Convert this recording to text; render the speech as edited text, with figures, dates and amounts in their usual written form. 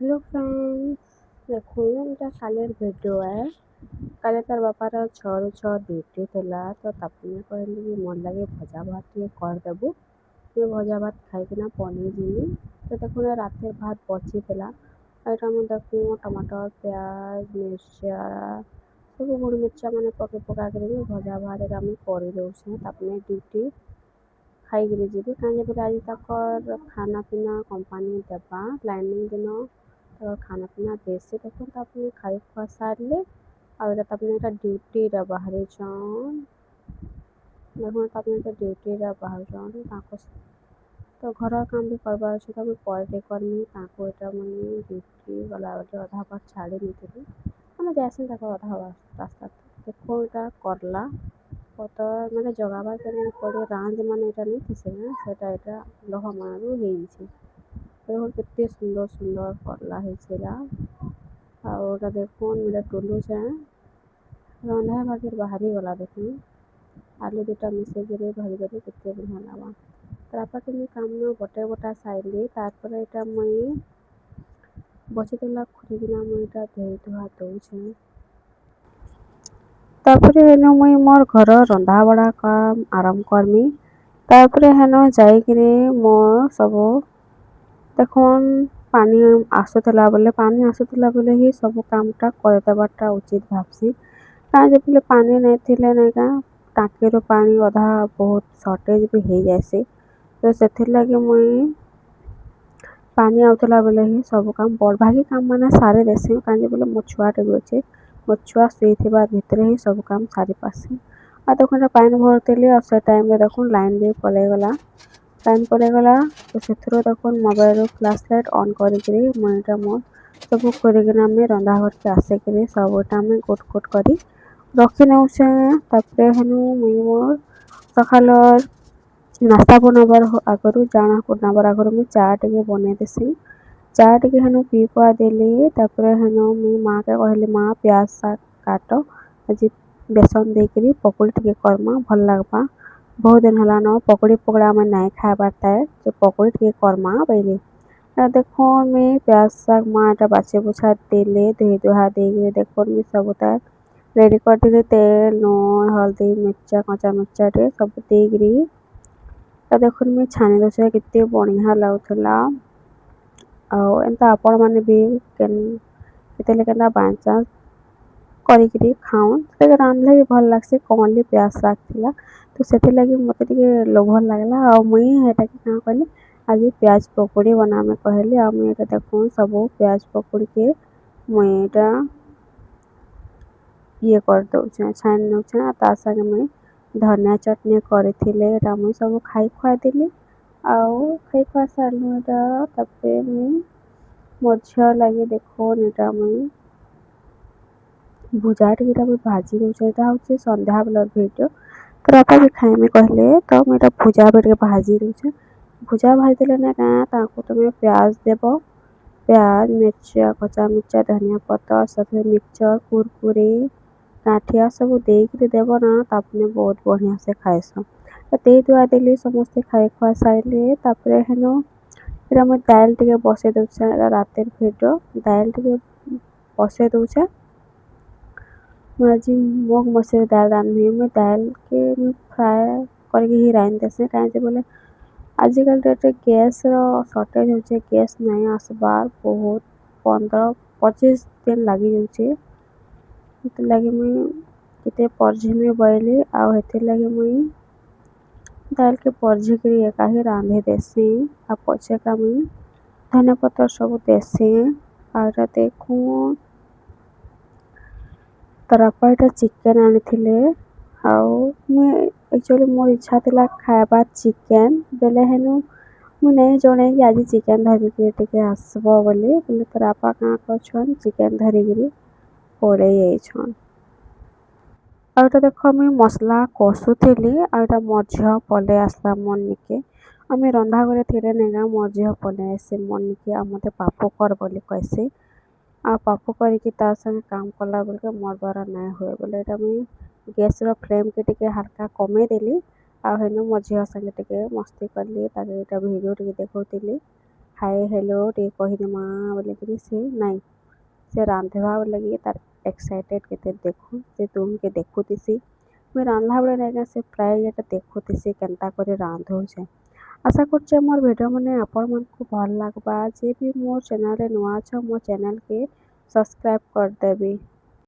Hello friends. देखो ଏଇଟା କାଲିର ଭିଡ଼ିଓ କାଲି ତାର ବାପାର 6ରୁ 6 ଡ୍ୟୁଟି ଥିଲା ତ ତାକୁ ମୁଁ କହିଲି କି ମୋର ଲାଗି ଭଜା ଭାତ ଟିକେ କରିଦେବୁ। ଟିକେ ଭଜା ଭାତ ଖାଇକିନା ପଳେଇ ଯିବି। ତ ଦେଖୁନ ରାତିରେ ଭାତ ବଚିଥିଲା। ଏଇଟା ମୁଁ ଦେଖୁ ଟମାଟର ପିଆଜ ମିର୍ଚା ସବୁ ଗୁଣ୍ଡ ମିର୍ଚା ମାନେ ପକାଇକିରି ଭଜା ଭାତ ଆମେ କରିଦେଉଛେ ତାପରେ ଡ୍ୟୁଟି ଖାଇକିରି ଯିବି କାହିଁକି ଆଜି ତାଙ୍କର ଖାନା ପିନା କମ୍ପାନୀ ଦେବା ଲାଇନିଂ ଦିନ ତ ଖାନା ପିନା ଦେସି ଦେଖୁନ୍ ତାପରେ ଖାଇ ଖୁଆ ସାରିଲେ ଆଉ ଏଇଟା ତାପରେ ଏଇଟା ଡ୍ୟୁଟିରେ ବାହାରିଛନ୍ ଦେଖୁନ୍ ତାପରେ ଏଇଟା ଡ୍ୟୁଟିରେ ବାହାରୁଛନ୍ ତାଙ୍କ ତ ଘରର କାମ ବି କରବାର ଅଛି ତାକୁ ପରେ କରିମି ତାଙ୍କୁ ଏଇଟା ମୁଇଁ ଡ୍ୟୁଟି ଗଲାବେଳେ ଅଧା ବାଟ ଛାଡ଼ି ଦେଇଥିଲି ମାନେ ଯାଇସି ତାଙ୍କ ଅଧା ରାସ୍ତା ଦେଖୁ ଏଇଟା କରଲା ତ ମାନେ ଜଗାବାର କେନ ପଡ଼େ ରାଞ୍ଜ ମାନେ ଏଇଟା ନେଇଥିସି ନା ସେଟା ଲହମାରୁ ହେଇଛି ଦେଖୁନ୍ କେତେ ସୁନ୍ଦର ସୁନ୍ଦର କରଲା ହେଇଥିଲା ଆଉ ଏଇଟା ଦେଖୁନ୍ ଏଇଟା ଟୁଲୁଛେ ରନ୍ଧା ବାକିର ବାହାରି ଗଲା ଦେଖୁନ୍ ଆଲୁ ଦୁଇଟା ମିଶେଇକିରି ଭାଜିଦେଲି କେତେ ବଢ଼ିଆ ଲାଗବା ତାପରେ ମୁଇଁ କାମ ଗୋଟେ ଗୋଟା ସାଇଲି ତାପରେ ଏଇଟା ମୁଇଁ ବସିଥିଲା ଖୁଲିକିନା ମୁଇଁ ଏଇଟା ଧୋଇ ଧୁଆ ଦଉଛେ ତାପରେ ହେନୁ ମୁଇଁ ମୋର୍ ଘର ରନ୍ଧା ବଢ଼ା କାମ ଆରମ୍ଭ କରମି ତାପରେ ହେନ ଯାଇକିରି ମୋ ସବୁ ଦେଖୁନ୍ ପାଣି ଆସୁଥିଲା ବୋଲେ ହିଁ ସବୁ କାମଟା କରିଦେବାଟା ଉଚିତ ଭାବସି କାଁ ଯେତେବେଳେ ପାଣି ନାଇଁଥିଲେ ନାଇଁକା ଟାଙ୍କିରୁ ପାଣି ଅଧା ବହୁତ ସର୍ଟେଜ ବି ହେଇଯାଏସି ତ ସେଥିର୍ଲାଗି ମୁଇଁ ପାଣି ଆଉଥିଲା ବେଲେ ହିଁ ସବୁ କାମ ବଡ଼ ଭାଗି କାମ ମାନେ ସାରି ଦେସି କାଁଯେ ବୋଲେ ମୋ ଛୁଆଟେ ବି ଅଛେ ମୋ ଛୁଆ ଶୋଇଥିବା ଭିତରେ ହିଁ ସବୁ କାମ ସାରି ପାର୍ସି ଆଉ ଦେଖୁନ୍ ପାଣି ଭରୁଥିଲି ଆଉ ସେ ଟାଇମରେ ଦେଖୁନ୍ ଲାଇନ୍ ବି ପଳେଇଗଲା ଲାଇନ୍ ପଳେଇଗଲା ତ ସେଥିରୁ ଦେଖୁନ୍ ମୋବାଇଲରୁ ଫ୍ଲାସ୍ ଲାଇଟ୍ ଅନ୍ କରିକିରି ମୁଇଁ ଏଇଟା ମୋର୍ ସବୁ କରିକିନା ଆମେ ରନ୍ଧା ଘରକେ ଆସିକିରି ସବୁଟା ଆମେ ଗୋଟ କରି ରଖି ନେଉଛେ ତାପରେ ହେନୁ ମୁଇଁ ମୋର୍ ସକାଳର ନାସ୍ତା ବନାବାର ଆଗରୁ ବନାବାର ଆଗରୁ ମୁଇଁ ଚା ଟିକେ ବନେଇ ଦେସି ଚା ଟିକେ ହେନୁ ପିଇ ପୁଆ ଦେଲି ତାପରେ ହେନୁ ମୁଇଁ ମାଆକେ କହିଲି ମା ପିଆଜ ଶାଗ କାଟ ଆଜି ବେସନ ଦେଇକିରି ପକୁଡ଼ି ଟିକେ କର୍ମା ଭଲ ଲାଗ୍ବା ବହୁତ ଦିନ ହେଲାନ ପକୁଡ଼ି ପକୋଡ଼ା ଆମେ ନାଇଁ ଖାଇବାର୍ ଥାଏ ସେ ପକୁଡ଼ି ଟିକେ କର୍ମା ବୋଇଲି ଦେଖୁନ୍ ମୁଇଁ ପିଆଜ ଶାଗ ମା ଏଟା ବାଛି ବୁଛା ଦେଲେ ଧୋଇ ଧୁଆ ଦେଇକିରି ଦେଖୁନ୍ ମୁଇଁ ସବୁଟା ରେଡ଼ି କରିଥିଲି ତେଲ ଲୁଣ ହଳଦୀ ମିର୍ଚା କଞ୍ଚା ମିର୍ଚାଟେ ସବୁ ଦେଇକିରି ତ ଦେଖୁନ୍ ମୁଇଁ ଛାଣି ଦଉଛେ କେତେ ବଢ଼ିଆ ଲାଗୁଥିଲା ଆଉ ଏନ୍ତା ଆପଣମାନେ ବି କେତେବେଲେ କେନ୍ତା ବାଇଚାନ୍ସ କରିକିରି ଖାଉନ୍ ଟିକେ ରାନ୍ଧିଲେ ବି ଭଲ ଲାଗ୍ସି କମଲି ପିଆଜ ଶାଗ ଥିଲା ତ ସେଥିର୍ଲାଗି ମତେ ଟିକେ ଲୋଭ ଲାଗିଲା ଆଉ ମୁଇଁ ହେଟାକେ କାଁ କଲି ଆଜି ପିଆଜ ପକୋଡ଼ି ବନାମି କହିଲି ଆଉ ମୁଇଁ ଏଇଟା ଦେଖୁନ୍ ସବୁ ପିଆଜ ପକୋଡ଼ିକେ ମୁଇଁ ଏଇଟା ଇଏ କରିଦଉଛେ ଛାଣି ନେଉଛେ ଆଉ ତା ସାଙ୍ଗେ ମୁଇଁ ଧନିଆ ଚଟନି କରିଥିଲେ ଏଇଟା ମୁଇଁ ସବୁ ଖାଇ ଖୁଆ ଦେଲି ଆଉ ଖାଇ ଖୁଆ ସାରିଲୁ ଏଇଟା ତାପରେ ମୁଇଁ ମୋର୍ ଝିଅ ଲାଗି ଦେଖୁନ୍ ଏଇଟା ମୁଇଁ ଭୁଜା ଟିକେ ତାକୁ ଭାଜି ଦଉଛେ ଏଇଟା ହଉଛି ସନ୍ଧ୍ୟା ବେଲର ଭିଡ଼ିଓ ତ ବାପା ବି ଖାଇମି କହିଲେ ତ ମୁଇଁ ଏଇଟା ଭୁଜା ବି ଟିକେ ଭାଜି ଦଉଛେ ଭୁଜା ଭାଜି ଦେଲେ ନା କାଁ ତାଙ୍କୁ ତମେ ପିଆଜ ଦେବ ପିଆଜ ମିର୍ଚା କଞ୍ଚା ମିର୍ଚା ଧନିଆ ପତ୍ର ସେଥିରେ ମିକ୍ସଚର କୁରକୁରି ଗାଁଠିଆ ସବୁ ଦେଇକିରି ଦେବ ନା ତାପରେ ବହୁତ ବଢ଼ିଆ ସେ ଖାଇସନ୍ ଦେଇ ଦୁଆ ଦେଲି ସମସ୍ତେ ଖାଇ ଖୁଆ ସାରିଲେ ତାପରେ ହେନୁ ଏଇଟା ମୁଇଁ ଦାଇଲ ଟିକେ ବସେଇ ଦଉଛେ ଏଇଟା ରାତିର ଭିଡ଼ିଓ ଦାଇଲ ଟିକେ ବସେଇ ଦଉଛେ ମୁଁ ଆଜି ମୁଗ ମସୁର ଦାଇଲ ରାନ୍ଧିବି ମୁଇଁ ଦାଇଲକେ ମୁଇଁ ଫ୍ରାଏ କରିକି ହିଁ ରାନ୍ଧି ଦେସି କାହିଁକି ବୋଲେ ଆଜିକାଲି ଡେଟ୍ରେ ଗ୍ୟାସ୍ର ସର୍ଟେଜ୍ ହଉଛେ ଗ୍ୟାସ୍ ନାଇଁ ଆସ୍ବାର୍ ବହୁତ 15-25 ଦିନ ଲାଗିଯାଉଛେ ସେଥିର୍ଲାଗି ମୁଇଁ କେତେ ପରଝିମି ବୋଇଲି ଆଉ ହେଥିର୍ଲାଗି ମୁଇଁ ଦାଇଲକେ ପରଝିକିରି ଏକା ହିଁ ରାନ୍ଧି ଦେସି ଆଉ ପଛେକା ମୁଇଁ ଧନିଆ ପତ୍ର ସବୁ ଦେସି ଆଉ ଏଇଟା ଦେଖୁନ୍ ତାର ବାପା ଏଇଟା ଚିକେନ ଆଣିଥିଲେ ଆଉ ମୁଇଁ ଆକ୍ଚୁଆଲି ମୋର ଇଚ୍ଛା ଥିଲା ଖାଇବାର ଚିକେନ ବେଲେ ହେନୁ ମୁଁ ନାଇଁ ଜଣେ କି ଆଜି ଚିକେନ ଧରିକିରି ଟିକେ ଆସିବ ବୋଲି ବୋଲେ ତାର ବାପା କାଁ କରଛନ୍ ଚିକେନ ଧରିକିରି ପଳେଇ ଯାଇଛନ୍ ଆଉ ଏଇଟା ଦେଖ ମୁଇଁ ମସଲା କଷୁଥିଲି ଆଉ ଏଇଟା ମୋର୍ ଝିଅ ପଲେଇ ଆସିଲା ମୋର୍ ନିକେ ଆମେ ରନ୍ଧା ଘରେ ଥିଲେ ନେଇକା ମୋର୍ ଝିଅ ପଲେଇ ଆସି ମୋର୍ ନିକେ ଆଉ ମତେ ପାପ କର ବୋଲି କହିସି ଆଉ ପାପ କରିକି ତାର୍ ସାଙ୍ଗେ କାମ କଲା ବେଲକେ ମୋର୍ ଦ୍ୱାରା ନାଇଁ ହୁଏ ବୋଲେ ଏଇଟା ମୁଇଁ ଗ୍ୟାସ୍ର ଫ୍ଲେମ୍କେ ଟିକେ ହାଲକା କମେଇ ଦେଲି ଆଉ ହେନୁ ମୋ ଝିଅ ସାଙ୍ଗେ ଟିକେ ମସ୍ତି କଲି ତାକେ ଏଇଟା ଭିଡ଼ିଓ ଟିକେ ଦେଖଉଥିଲି ହାଏ ହେଲୋ ଟିକେ କହିଦେମା ବୋଲିକିରି ସେ ନାଇଁ ସେ ରାନ୍ଧିବା ଲାଗି ତାର୍ ଏକ୍ସାଇଟେଡ୍ କେତେ ଦେଖୁ ସେ ତୁମକେ ଦେଖୁଥିସି ମୁଇଁ ରାନ୍ଧଲା ବେଳେ ନାଇଁକା ସେ ପ୍ରାୟ ଏଟା ଦେଖୁଥିସି କେନ୍ତା କରି ରାନ୍ଧୁଛେ ଆଶା କରୁଛେ ମୋର ଭିଡ଼ିଓ ମାନେ ଆପଣମାନଙ୍କୁ ଭଲ ଲାଗ୍ବା ଯେ ବି ମୋ ଚ୍ୟାନେଲ୍ରେ ନୂଆ ଅଛ ମୋ ଚ୍ୟାନେଲ୍କେ ସବସ୍କ୍ରାଇବ୍ କରିଦେବି।